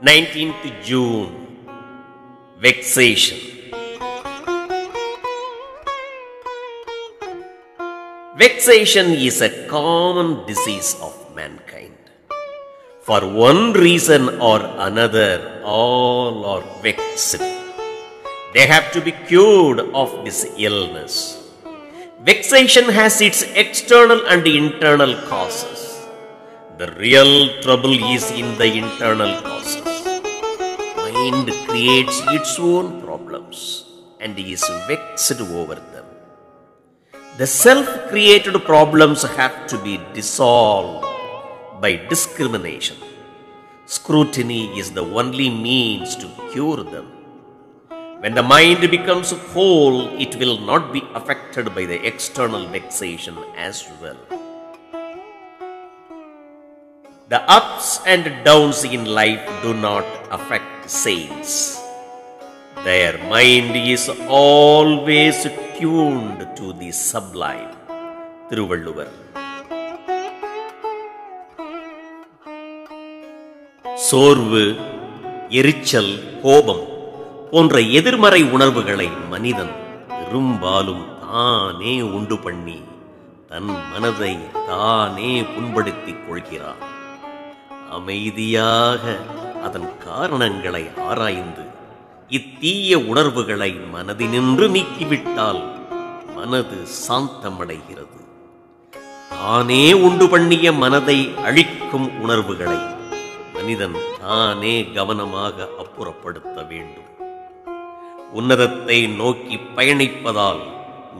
19th June. Vexation. Vexation is a common disease of mankind. For one reason or another, all are vexed. They have to be cured of this illness. Vexation has its external and internal causes. The real trouble is in the internal causes. Mind creates its own problems and is vexed over them. The self-created problems have to be dissolved by discrimination. Scrutiny is the only means to cure them. When the mind becomes whole, it will not be affected by the external vexation as well. The ups and downs in life do not affect saints. Their mind is always tuned to the sublime. Thiruvalluvar. சோர்வு, எரிச்சல், கோபம் போன்ற எதிர்மறை உணர்வுகளை மனிதன் பெரும்பாலும் தானே உண்டு பண்ணி தன் மனதை தானே புண்படுத்திக் கொள்கிறான். அமைதியாக அதன் காரணங்களை ஆராய்ந்து இத்தீய உணர்வுகளை மனதினின்று நீக்கிவிட்டால் மனது சாந்தமடைகிறது. தானே உண்டு பண்ணிய மனதை அழிக்கும் உணர்வுகளை மனிதன் தானே கவனமாக அப்புறப்படுத்த வேண்டும். உன்னதத்தை நோக்கி பயணிப்பதால்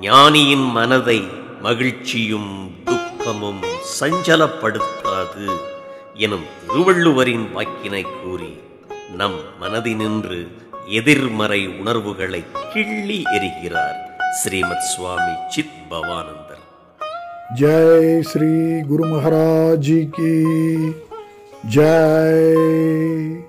ஞானியின் மனதை மகிழ்ச்சியும் துக்கமும் சஞ்சலப்படுத்தாது எனும் திருவள்ளுவரின் வாக்கினை கூறி நம் மனதினின்று எதிர்மறை உணர்வுகளை கிள்ளி எறிகிறார் ஸ்ரீமத் சுவாமி சித் பவானந்தர். ஜெய் ஸ்ரீ குரு மகாராஜ் கி ஜெய்.